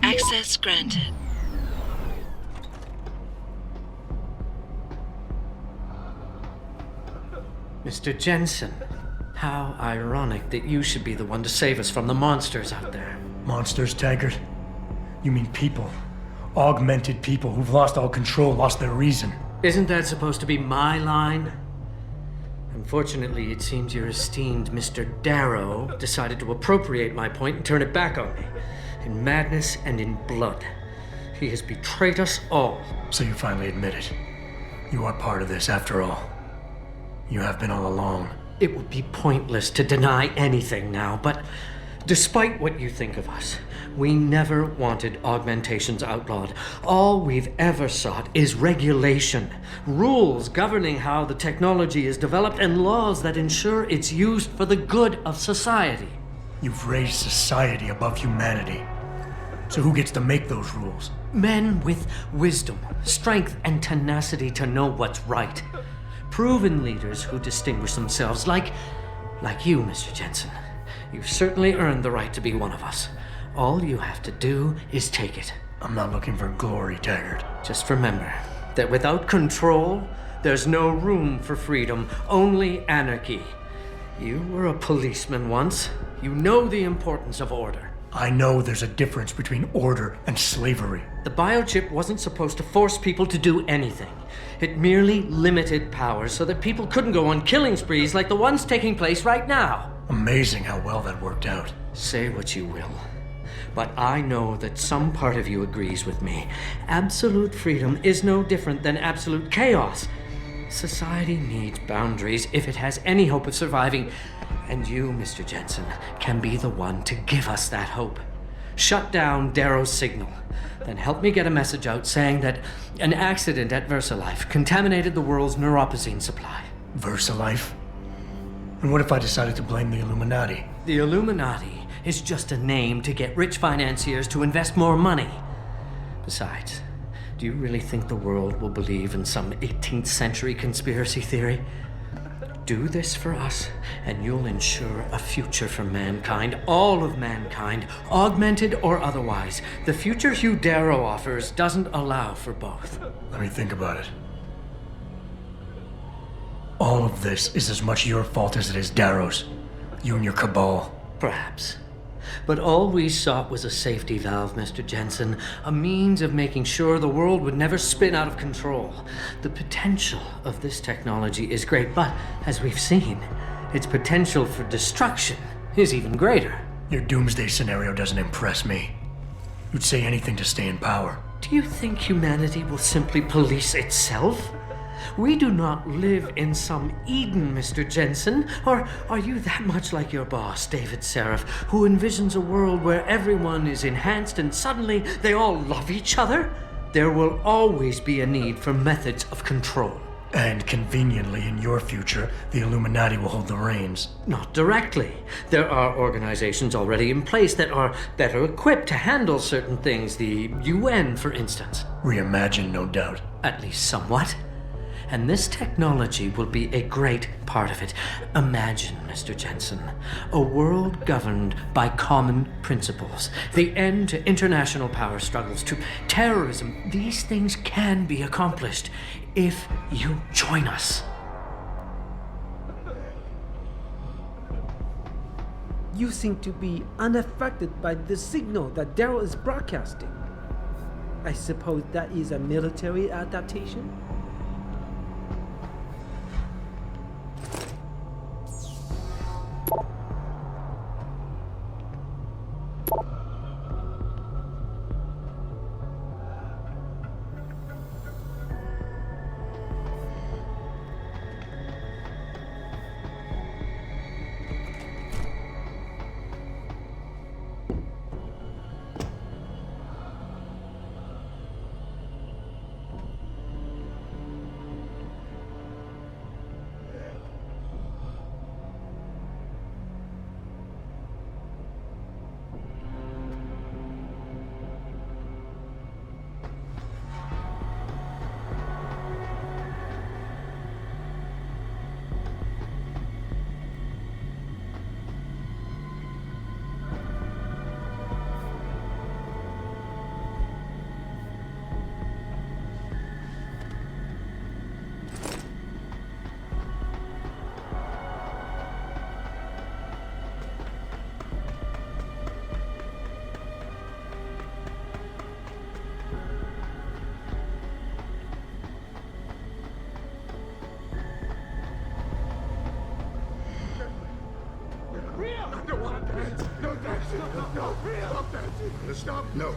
Access granted. Mr. Jensen, how ironic that you should be the one to save us from the monsters out there. Monsters, Taggart? You mean people. Augmented people who've lost all control, lost their reason. Isn't that supposed to be my line? Unfortunately, it seems your esteemed Mr. Darrow decided to appropriate my point and turn it back on me. In madness and in blood. He has betrayed us all. So you finally admit it. You are part of this after all. You have been all along. It would be pointless to deny anything now, but despite what you think of us, we never wanted augmentations outlawed. All we've ever sought is regulation, rules governing how the technology is developed, and laws that ensure it's used for the good of society. You've raised society above humanity. So who gets to make those rules? Men with wisdom, strength, and tenacity to know what's right. Proven leaders who distinguish themselves like you, Mr. Jensen. You've certainly earned the right to be one of us. All you have to do is take it. I'm not looking for glory, Taggart. Just remember that without control, there's no room for freedom, only anarchy. You were a policeman once. You know the importance of order. I know there's a difference between order and slavery. The biochip wasn't supposed to force people to do anything. It merely limited powers so that people couldn't go on killing sprees like the ones taking place right now. Amazing how well that worked out. Say what you will, but I know that some part of you agrees with me. Absolute freedom is no different than absolute chaos. Society needs boundaries if it has any hope of surviving. And you, Mr. Jensen, can be the one to give us that hope. Shut down Darrow's signal. Then help me get a message out saying that an accident at VersaLife contaminated the world's neuropozyne supply. VersaLife? And what if I decided to blame the Illuminati? The Illuminati is just a name to get rich financiers to invest more money. Besides, do you really think the world will believe in some 18th century conspiracy theory? Do this for us, and you'll ensure a future for mankind, all of mankind, augmented or otherwise. The future Hugh Darrow offers doesn't allow for both. Let me think about it. All of this is as much your fault as it is Darrow's. You and your cabal. Perhaps. But all we sought was a safety valve, Mr. Jensen, a means of making sure the world would never spin out of control. The potential of this technology is great, but as we've seen, its potential for destruction is even greater. Your doomsday scenario doesn't impress me. You'd say anything to stay in power. Do you think humanity will simply police itself? We do not live in some Eden, Mr. Jensen. Or are you that much like your boss, David Seraph, who envisions a world where everyone is enhanced and suddenly they all love each other? There will always be a need for methods of control. And conveniently, in your future, the Illuminati will hold the reins. Not directly. There are organizations already in place that are better equipped to handle certain things, the UN, for instance. Reimagined, no doubt. At least somewhat. And this technology will be a great part of it. Imagine, Mr. Jensen, a world governed by common principles. The end to international power struggles, to terrorism. These things can be accomplished if you join us. You seem to be unaffected by the signal that Darrow is broadcasting. I suppose that is a military adaptation? No, Dad. No, stop that. Stop. No.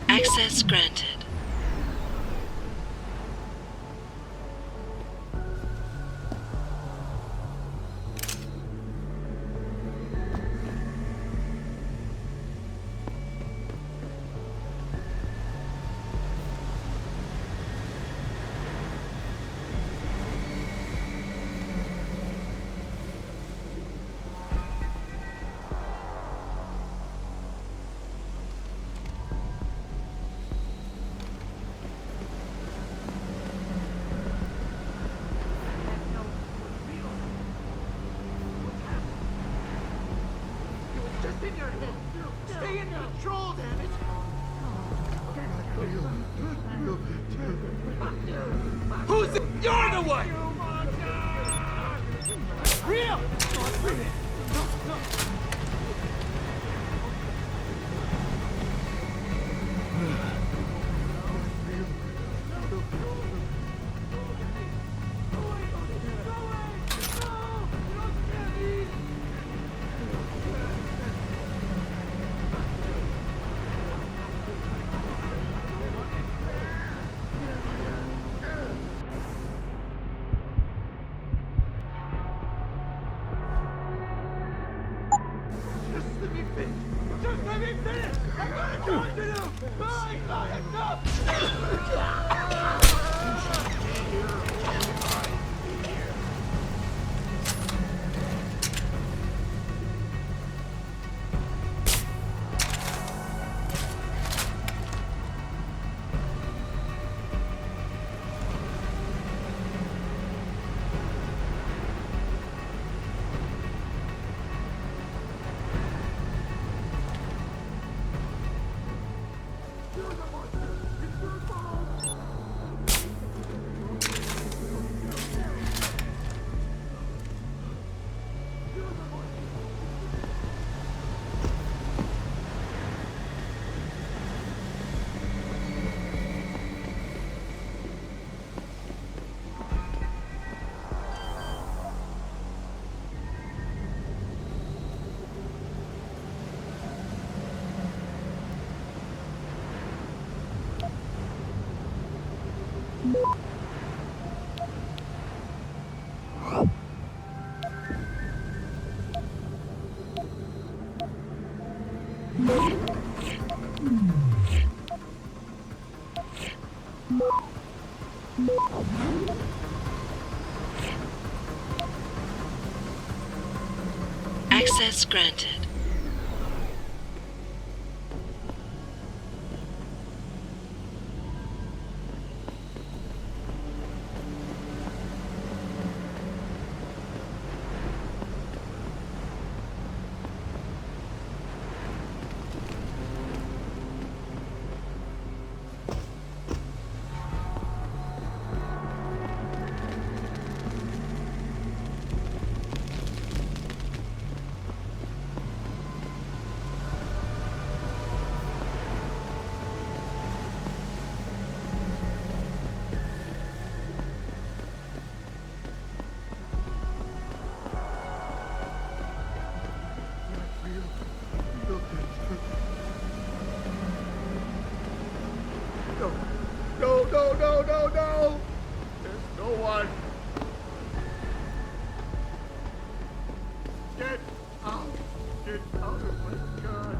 Access granted. Stay in control, damn it! Who's it? You're the one! Real! Just let me finish! I gotta talk to you! Access granted. No, no, no, no! There's no one. Get out! Get out of my god!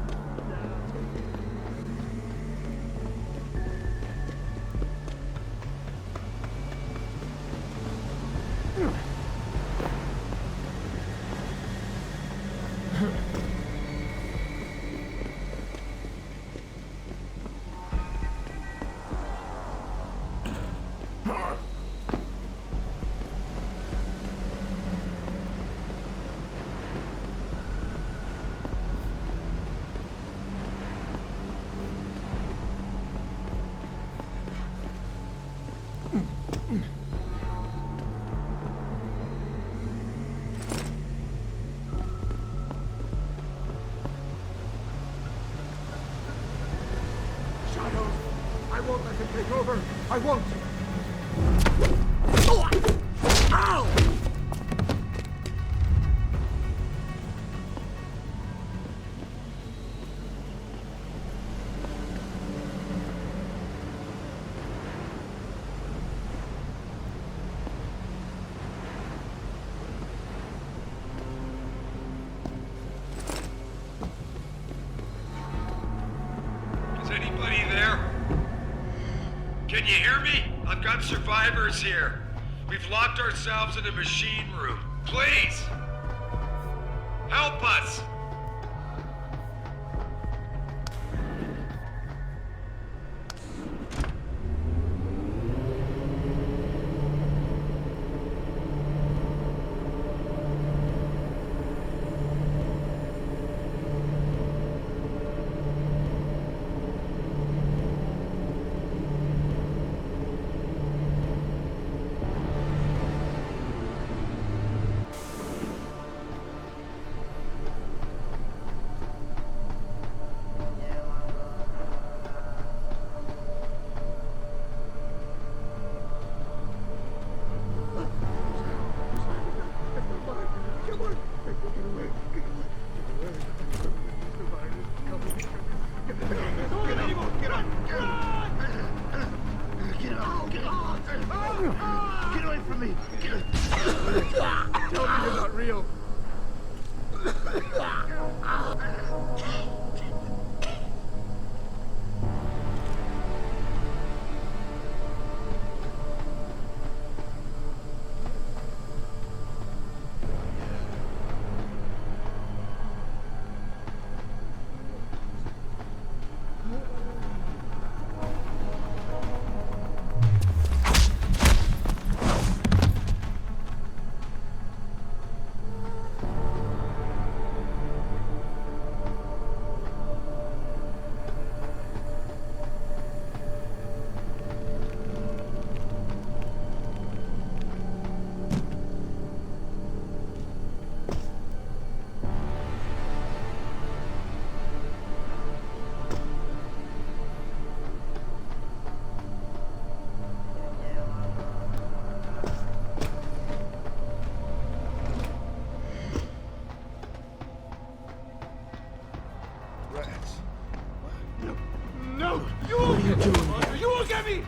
Shadows! I won't let him take over! I won't! Ow! Is anybody there? Can you hear me? I've got survivors here. We've locked ourselves in a machine room. Please! Help us! Get away from me! Tell me you're not real! Rats. No! No! You won't get me! You won't get me!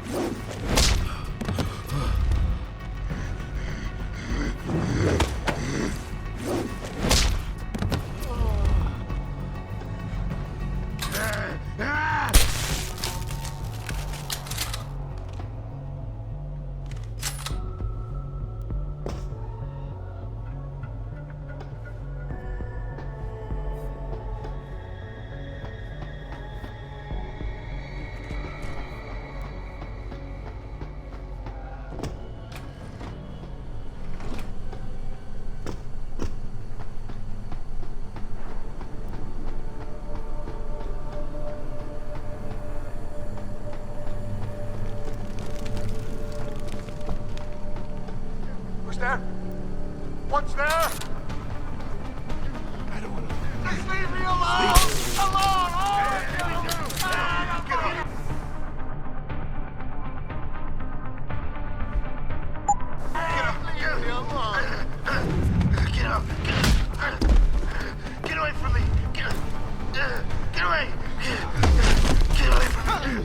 Who's there? What's there? I don't want to. Just leave me alone! Alone! Get up! Get away from me! Get away! Get away from me!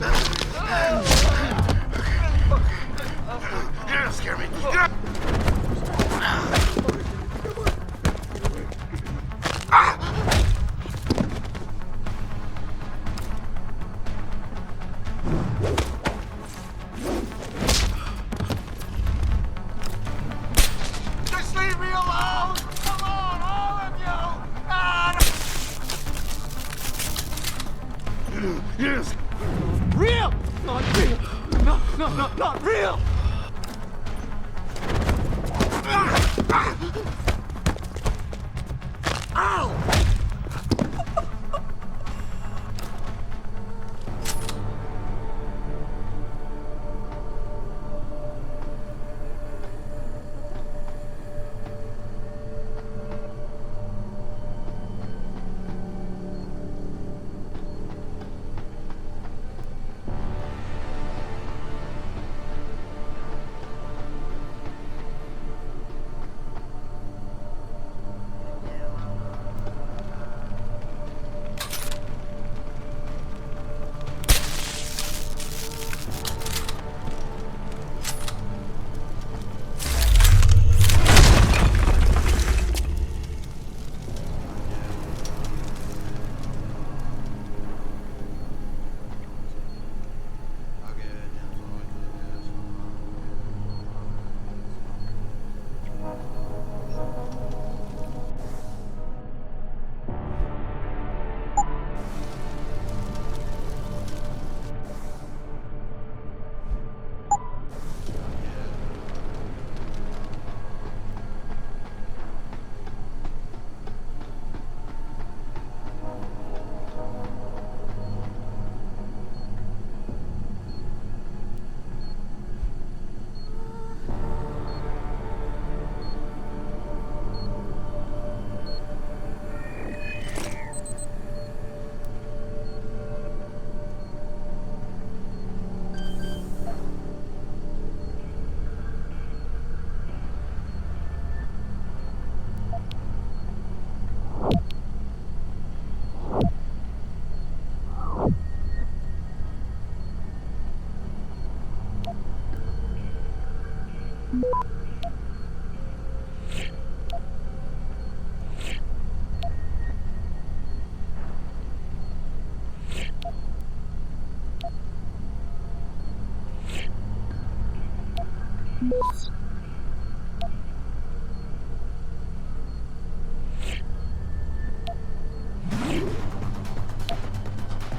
Yes. Real! Not real! No, not real! Ow!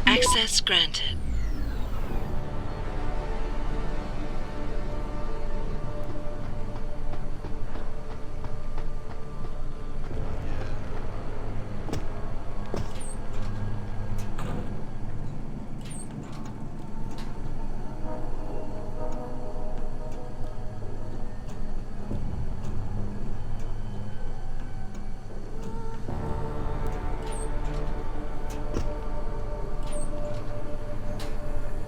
Access granted.